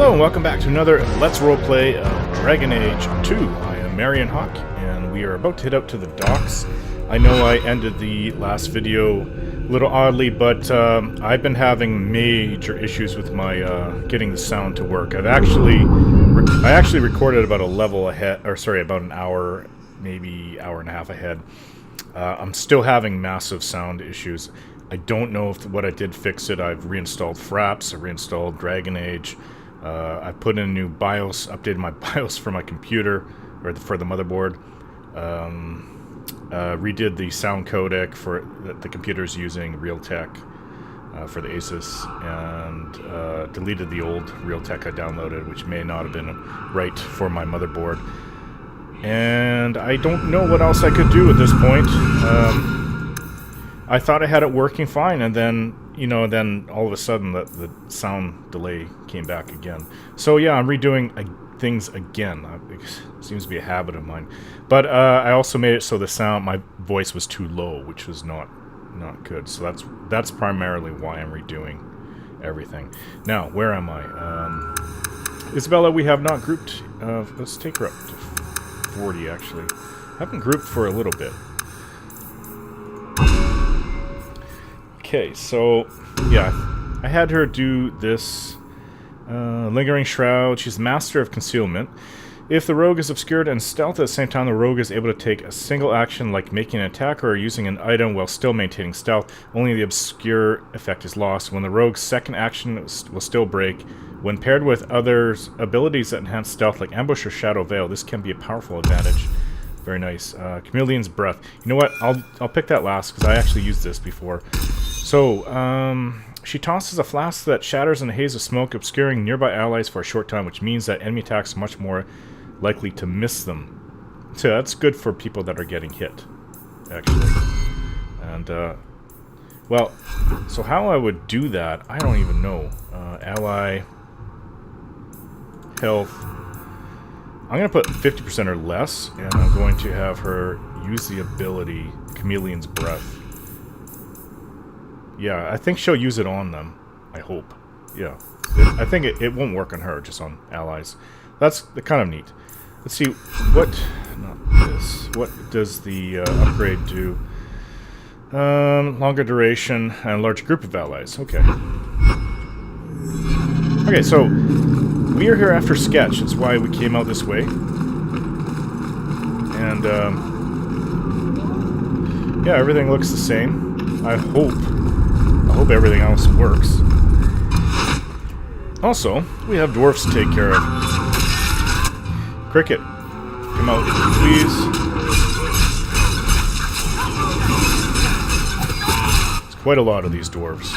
Hello and welcome back to another Let's Roleplay of Dragon Age 2. I am Marion Hawk and we are about to head out to the docks. I know I ended the last video a little oddly, but I've been having major issues with my getting the sound to work. I actually recorded about a level ahead, or sorry, about an hour, maybe hour and a half ahead. I'm still having massive sound issues. I don't know if what I did fix it. I've reinstalled Fraps, I reinstalled Dragon Age. I put in a new BIOS, updated my BIOS for my computer, or for the motherboard. Redid the sound codec for the computer's using Realtek for the Asus, and deleted the old Realtek I downloaded, which may not have been right for my motherboard. And I don't know what else I could do at this point. I thought I had it working fine, and then, you know, then all of a sudden the sound delay came back again. So yeah, I'm redoing things again. It seems to be a habit of mine. But I also made it so my voice was too low, which was not good. So that's primarily why I'm redoing everything. Now, where am I? Isabella, we have not grouped. Let's take her up to 40, actually. I haven't grouped for a little bit. Okay, so, yeah, I had her do this Lingering Shroud. She's Master of Concealment. If the rogue is obscured and stealth at the same time, the rogue is able to take a single action like making an attack or using an item while still maintaining stealth. Only the obscure effect is lost. When the rogue's second action will still break. When paired with others' abilities that enhance stealth like Ambush or Shadow Veil, this can be a powerful advantage. Very nice. Chameleon's Breath. You know what? I'll pick that last because I actually used this before. So, she tosses a flask that shatters in a haze of smoke, obscuring nearby allies for a short time, which means that enemy attacks are much more likely to miss them. So that's good for people that are getting hit, actually. And, well, so how I would do that, I don't even know. Ally, health. I'm going to put 50% or less, and I'm going to have her use the ability Chameleon's Breath. Yeah, I think she'll use it on them. I hope. Yeah. I think it won't work on her, just on allies. That's kind of neat. Let's see, what does the upgrade do? Longer duration and a large group of allies. Okay. Okay, so we are here after Sketch. That's why we came out this way. And, yeah, everything looks the same. I hope everything else works. Also, we have dwarfs to take care of. Cricket, come out, please. It's quite a lot of these dwarves.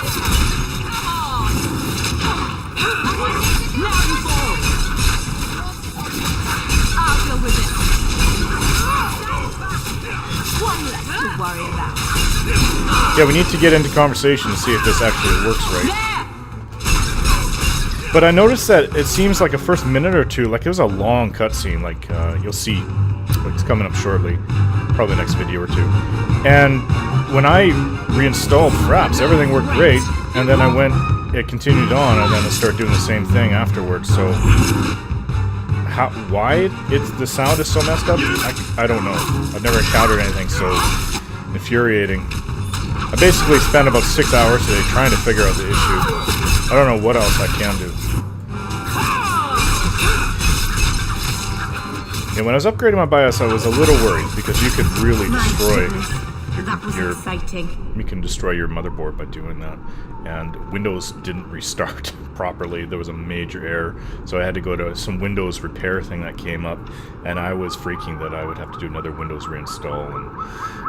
Yeah, we need to get into conversation to see if this actually works right. But I noticed that it seems like a first minute or two, like it was a long cutscene, like you'll see, like it's coming up shortly, probably the next video or two. And when I reinstalled Fraps, everything worked great, and then it continued on, and then it started doing the same thing afterwards. So, why the sound is so messed up? I don't know. I've never encountered anything so infuriating. I basically spent about 6 hours today trying to figure out the issue. I don't know what else I can do. And when I was upgrading my BIOS, I was a little worried because you could really destroy you can destroy your motherboard by doing that. And Windows didn't restart properly. There was a major error, so I had to go to some Windows repair thing that came up, and I was freaking that I would have to do another Windows reinstall.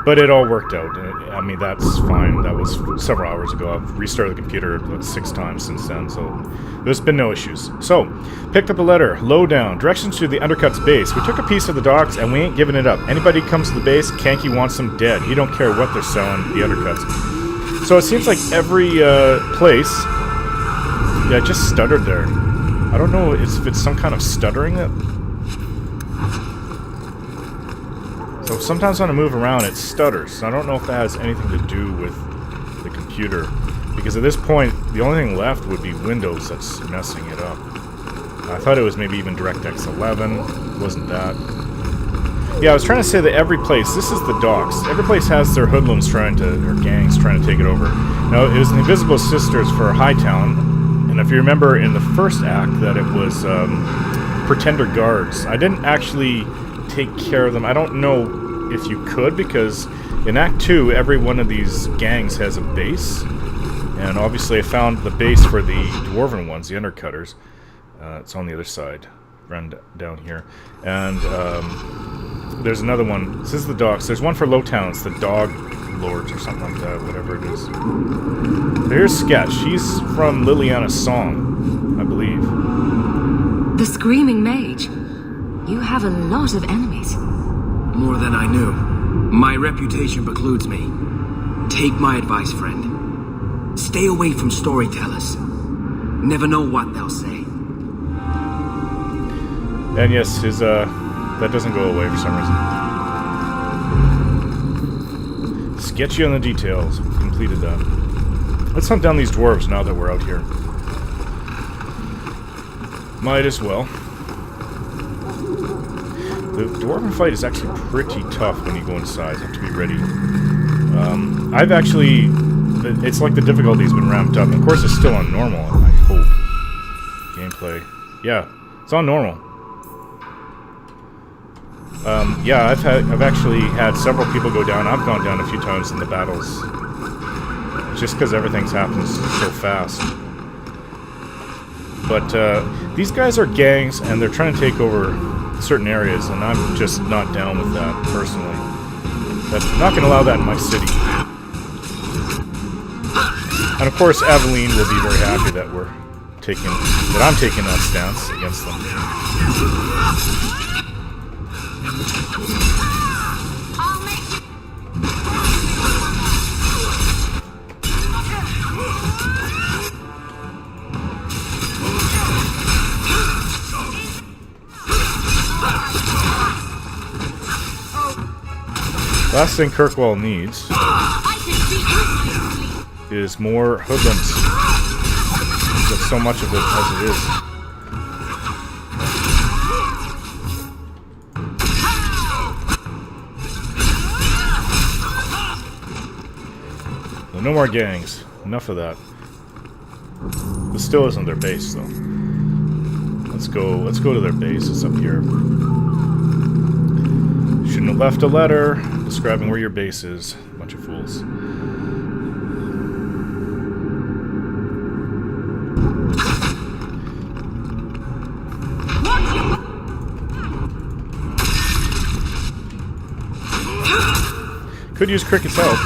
But it all worked out. I mean, that's fine. That was several hours ago. I've restarted the computer about 6 times since then, so there's been no issues. So, picked up a letter. Lowdown. Directions to the Undercut's base. We took a piece of the docks, and we ain't giving it up. Anybody comes to the base, Kanky wants them dead. He don't care what they're selling, the Undercuts. So it seems like every place... Yeah, it just stuttered there. I don't know if it's some kind of stuttering that... So sometimes when I move around, it stutters. I don't know if that has anything to do with the computer. Because at this point, the only thing left would be Windows that's messing it up. I thought it was maybe even DirectX 11. Wasn't that. Yeah, I was trying to say that every place, this is the docks, every place has their hoodlums trying to, or gangs trying to take it over. Now, it was the Invisible Sisters for Hightown, and if you remember in the first act that it was Pretender Guards. I didn't actually take care of them. I don't know if you could, because in Act 2, every one of these gangs has a base, and obviously I found the base for the Dwarven ones, the Undercutters. It's on the other side, run down here. And there's another one. This is the docks. There's one for Lowtowns, the Dog Lords or something like that, whatever it is. Here's Sketch. She's from Liliana's song, I believe. The Screaming Mage. You have a lot of enemies. More than I knew. My reputation precludes me. Take my advice, friend. Stay away from storytellers. Never know what they'll say. And yes, his that doesn't go away for some reason. Sketchy on the details. Completed that. Let's hunt down these dwarves now that we're out here. Might as well. The dwarven fight is actually pretty tough when you go inside. You have to be ready. I've actually... It's like the difficulty's been ramped up. Of course, it's still on normal, I hope. Gameplay. Yeah, it's on normal. Yeah, I've actually had several people go down. I've gone down a few times in the battles. Just because everything's happened so fast. But these guys are gangs, and they're trying to take over certain areas, and I'm just not down with that, personally. I'm not going to allow that in my city. And of course, Aveline will be very happy that I'm taking that stance against them. Last thing Kirkwall needs is more hoodlums. He's got so much of it as it is. Well, no more gangs. Enough of that. This still isn't their base, though. Let's go to their base. It's up here. Shouldn't have left a letter describing where your base is. Bunch of fools. Could use Cricket's help.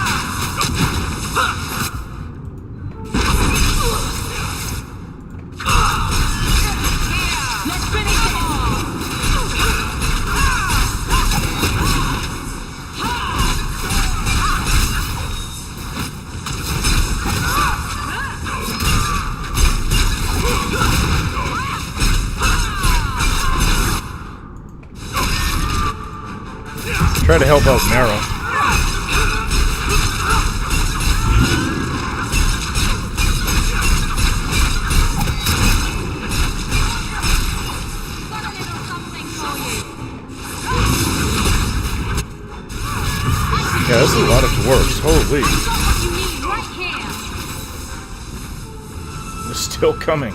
Try to help out Meryl. Yeah, this is a lot of dwarves. Holy. They're still coming.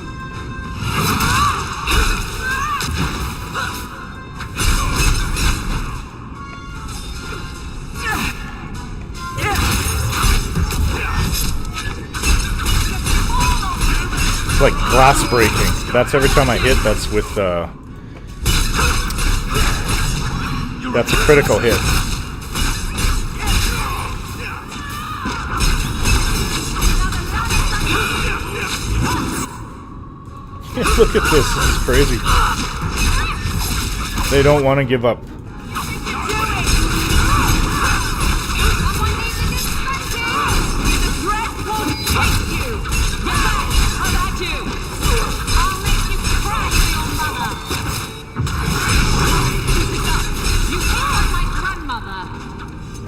It's like glass breaking. That's every time I hit, that's with, that's a critical hit. Look at this. This is crazy. They don't want to give up.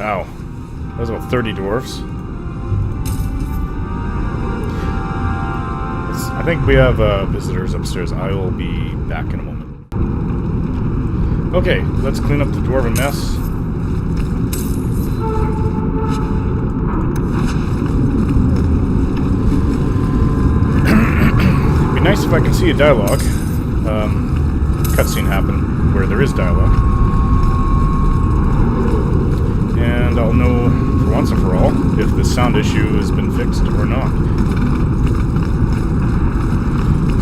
Ow. That was about 30 dwarves. I think we have visitors upstairs. I will be back in a moment. Okay, let's clean up the dwarven mess. It'd be nice if I can see a dialogue cutscene happen where there is dialogue. And I'll know for once and for all if the sound issue has been fixed or not.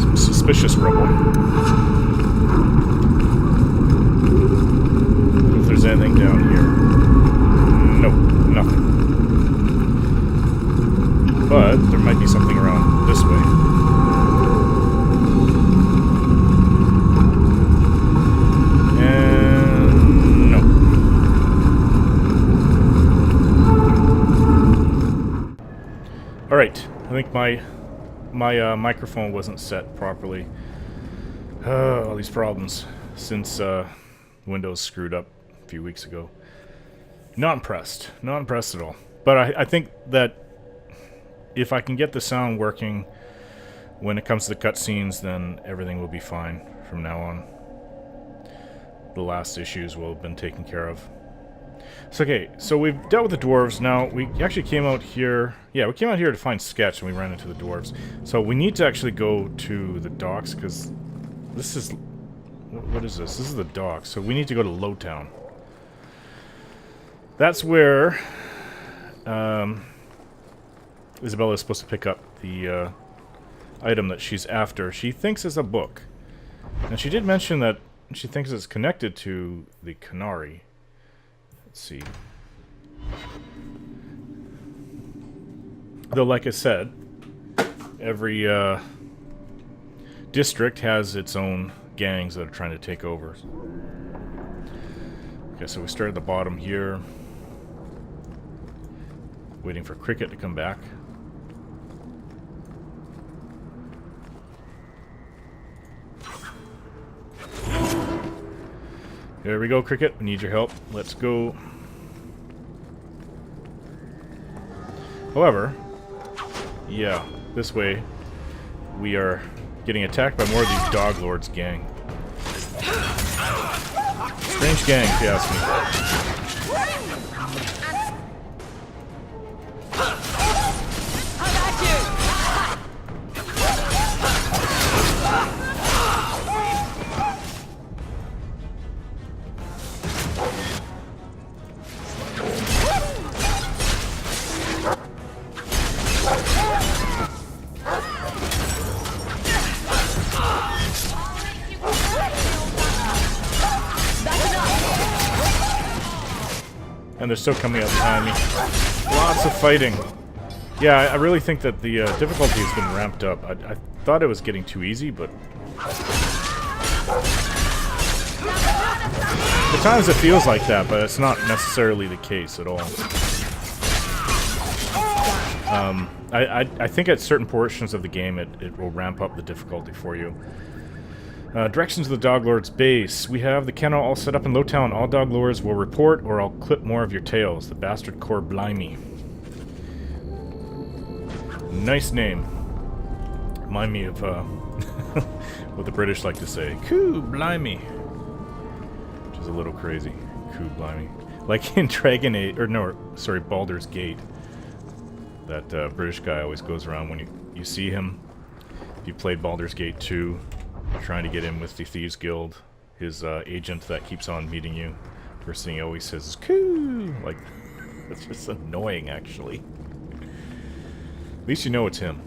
Some suspicious rubble. If there's anything down here. Nope, nothing. But there might be something around this way. Alright, I think my microphone wasn't set properly. All these problems since Windows screwed up a few weeks ago. Not impressed. Not impressed at all. But I think that if I can get the sound working when it comes to the cutscenes, then everything will be fine from now on. The last issues will have been taken care of. So, okay, so we've dealt with the dwarves. Now, we actually came out here... Yeah, we came out here to find Sketch, and we ran into the dwarves. So we need to actually go to the docks, because this is... What is this? This is the docks. So we need to go to Lowtown. That's where Isabella is supposed to pick up the item that she's after. She thinks it's a book. And she did mention that she thinks it's connected to the Canary. Let's see. Though, like I said, every district has its own gangs that are trying to take over. Okay, so we start at the bottom here. Waiting for Cricket to come back. There we go, Cricket. We need your help. Let's go. However, yeah, this way we are getting attacked by more of these Dog Lords gang. Strange gang, if you ask me. And they're still coming up behind me. Lots of fighting. Yeah, I really think that the difficulty has been ramped up. I thought it was getting too easy, but... At times it feels like that, but it's not necessarily the case at all. I think at certain portions of the game it will ramp up the difficulty for you. Directions to the Dog Lord's base. We have the kennel all set up in Lowtown. All Dog Lords will report, or I'll clip more of your tails. The Bastard Core Blimey. Nice name. Remind me of what the British like to say. Coo Blimey. Which is a little crazy. Coo Blimey. Like in Dragon Age, or no, sorry, Baldur's Gate. That British guy always goes around when you see him. If you played Baldur's Gate 2, trying to get in with the Thieves Guild, his agent that keeps on meeting you, first thing he always says is "Coo!" Like, that's just annoying, actually. At least you know it's him.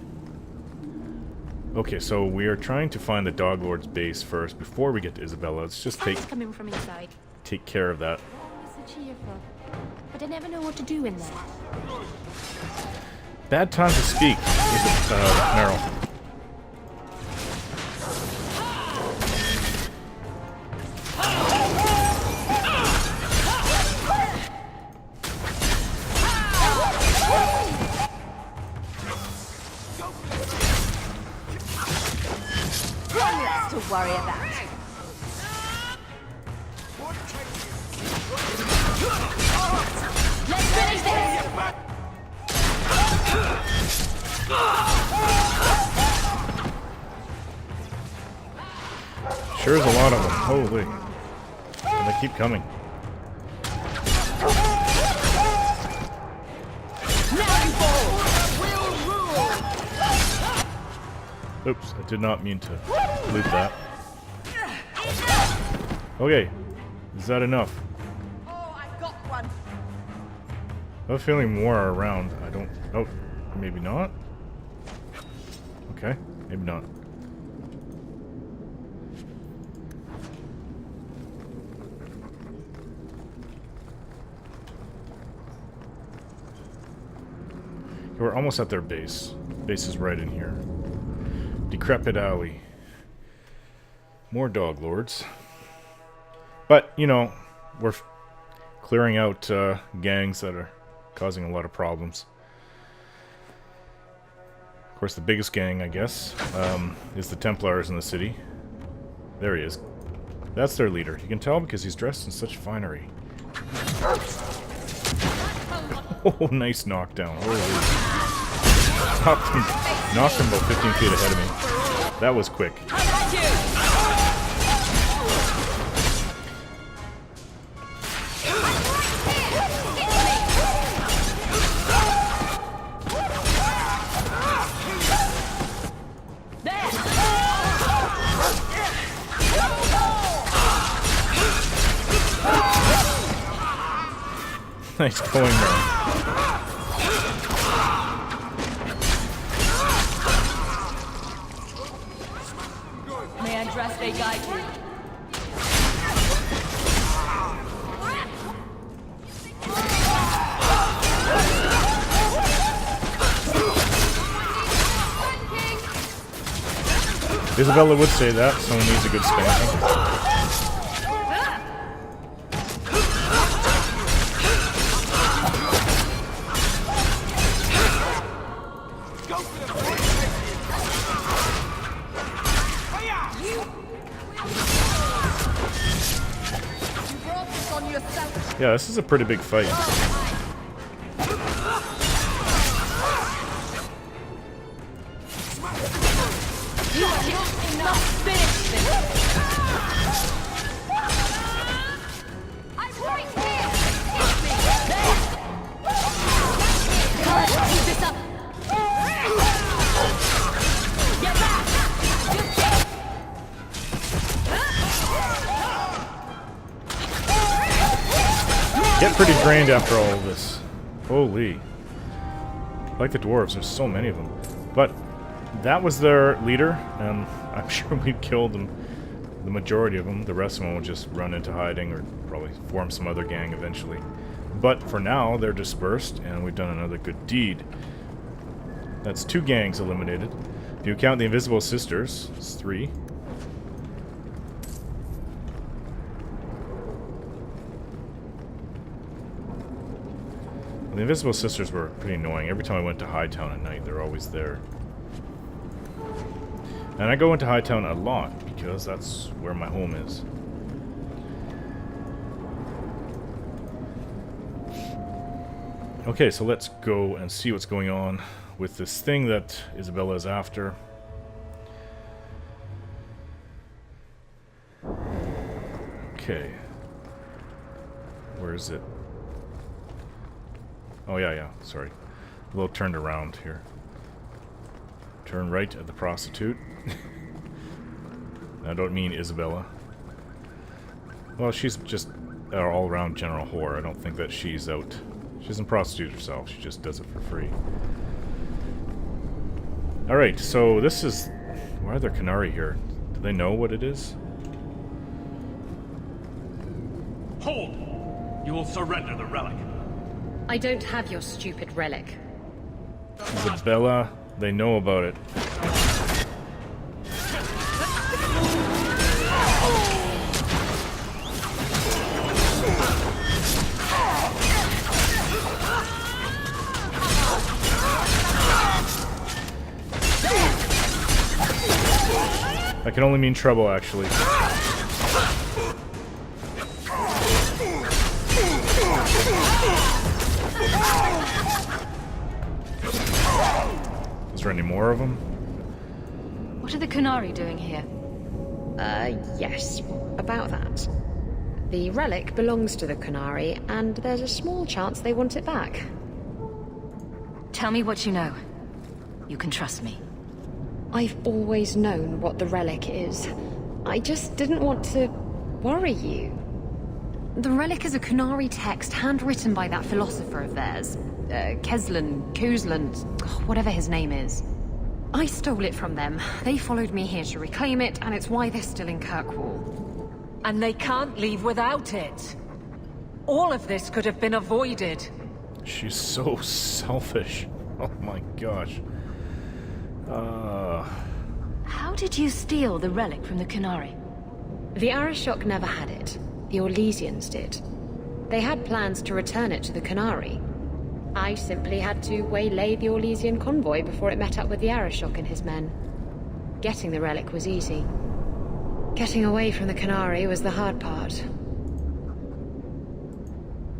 Okay, so we are trying to find the Dog Lord's base first before we get to Isabella. Let's just coming from inside. take care of that. Always so cheerful, but I never know what to do in there. Bad time to speak, is it, Meryl? To worry about. Let's finish this! Sure is a lot of them. Holy. And they keep coming. Oops, I did not mean to loot that. Okay, is that enough? Oh, I got one. I have a feeling more are around. I don't... Oh, maybe not? Okay, maybe not. We're almost at their base. Base is right in here. Decrepit alley. More dog lords. But, you know, we're clearing out gangs that are causing a lot of problems. Of course, the biggest gang, I guess, is the Templars in the city. There he is. That's their leader. You can tell because he's dressed in such finery. Oh, nice knockdown. Holy. Knocked him about 15 feet ahead of me. That was quick. Nice going there. May I trust they guide you? Isabella would say that. Someone needs a good spanking. Yeah, this is a pretty big fight. Get pretty drained after all of this. Holy. Like the dwarves, there's so many of them. But that was their leader, and I'm sure we've killed them, the majority of them. The rest of them will just run into hiding or probably form some other gang eventually. But for now, they're dispersed, and we've done another good deed. That's 2 gangs eliminated. If you count the Invisible Sisters, it's 3. The Invisible Sisters were pretty annoying. Every time I went to Hightown at night, they're always there. And I go into Hightown a lot, because that's where my home is. Okay, so let's go and see what's going on with this thing that Isabella is after. Okay. Where is it? Oh, yeah, sorry. A little turned around here. Turn right at the prostitute. I don't mean Isabella. Well, she's just an all-around general whore. I don't think that she's out. She doesn't prostitute herself. She just does it for free. Alright, so this is... Why are there Canary here? Do they know what it is? Hold! You will surrender the relic. I don't have your stupid relic. Isabella, they know about it. That can only mean trouble, actually. Is there any more of them? What are the Canary doing here? Yes, about that. The relic belongs to the Canary, and there's a small chance they want it back. Tell me what you know. You can trust me. I've always known what the relic is. I just didn't want to worry you. The relic is a Canary text handwritten by that philosopher of theirs. Kozland, whatever his name is. I stole it from them. They followed me here to reclaim it, and it's why they're still in Kirkwall. And they can't leave without it. All of this could have been avoided. She's so selfish. Oh my gosh. How did you steal the relic from the Canary? The Arishok never had it. The Orlesians did. They had plans to return it to the Canary. I simply had to waylay the Orlesian convoy before it met up with the Arishok and his men. Getting the relic was easy. Getting away from the Canary was the hard part.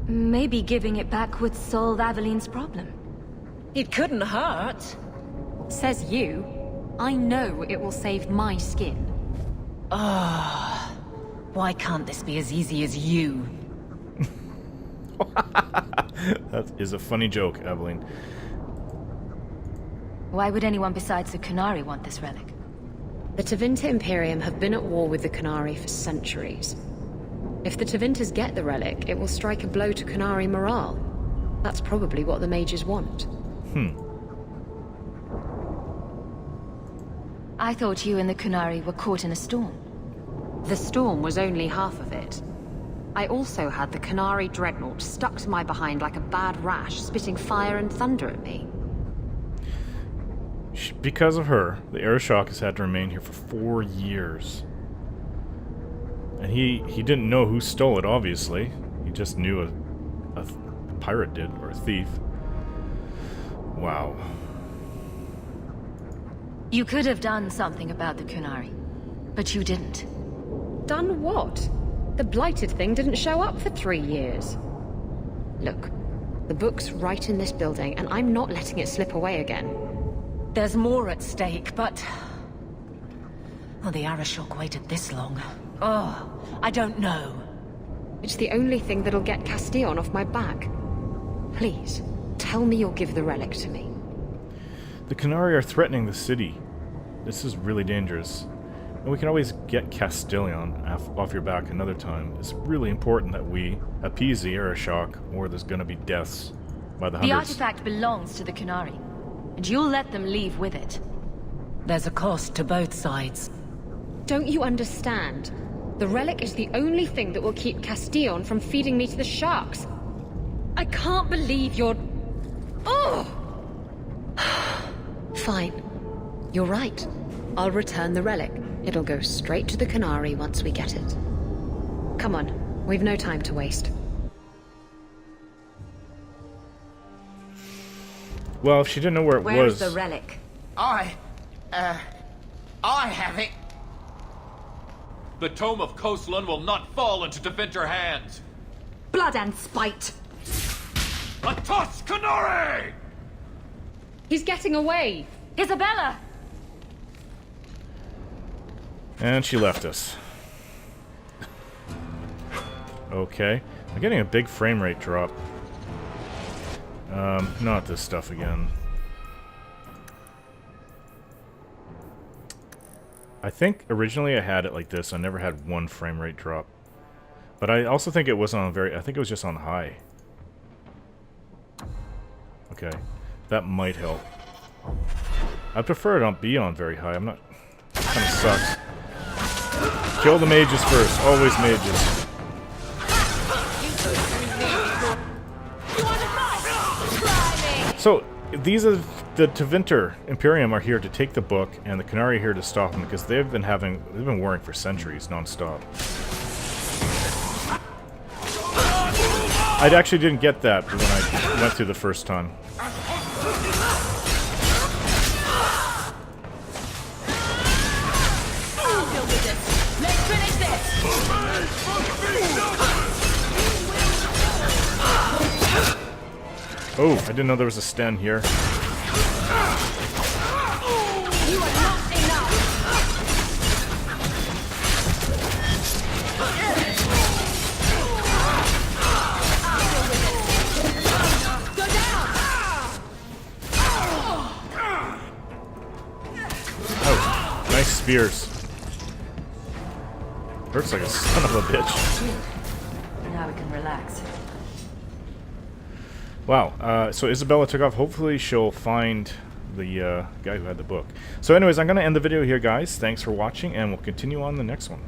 Maybe giving it back would solve Aveline's problem. It couldn't hurt. Says you. I know it will save my skin. Why can't this be as easy as you? That is a funny joke, Aveline. Why would anyone besides the Canary want this relic? The Tevinter Imperium have been at war with the Canary for centuries. If the Tevinters get the relic, it will strike a blow to Canary morale. That's probably what the mages want. I thought you and the Canary were caught in a storm. The storm was only half of it. I also had the Canary dreadnought stuck to my behind like a bad rash, spitting fire and thunder at me. Because of her, the Arishok has had to remain here for 4 years. And he didn't know who stole it, obviously. He just knew a pirate did, or a thief. Wow. You could have done something about the Canary, but you didn't. Done what? The blighted thing didn't show up for 3 years. Look, the book's right in this building, and I'm not letting it slip away again. There's more at stake, but... Well, the Arishok waited this long. I don't know. It's the only thing that'll get Castillon off my back. Please, tell me you'll give the relic to me. The Canary are threatening the city. This is really dangerous. And we can always get Castillon off your back another time. It's really important that we appease the Arishok, or there's gonna be deaths by the The hundreds. artifact belongs to the Canary, and you'll let them leave with it. There's a cost to both sides. Don't you understand? The relic is the only thing that will keep Castillon from feeding me to the sharks. I can't believe you're... Oh! Fine. You're right. I'll return the relic. It'll go straight to the Canary once we get it. Come on. We've no time to waste. Well, if she didn't know where it Where was... is the relic? I have it. The Tome of Kozland will not fall into Tevinter hands. Blood and spite! Atos Canary! He's getting away! Isabella! And she left us. Okay. I'm getting a big frame rate drop. Not this stuff again. I think originally I had it like this. I never had 1 frame rate drop. But I also think it was on I think it was just on high. Okay. That might help. I prefer it not be on very high. I'm not... Kinda sucks. Kill the mages first. Always mages. So, these are... The Tevinter Imperium are here to take the book, and the Canary are here to stop them, because they've been warring for centuries, non-stop. I actually didn't get that when I went through the first time. Oh, I didn't know there was a Sten here. Oh, nice spears. Hurts like a son of a bitch. Now we can relax. Wow, so Isabella took off. Hopefully she'll find the guy who had the book. So anyways, I'm going to end the video here, guys. Thanks for watching, and we'll continue on the next one.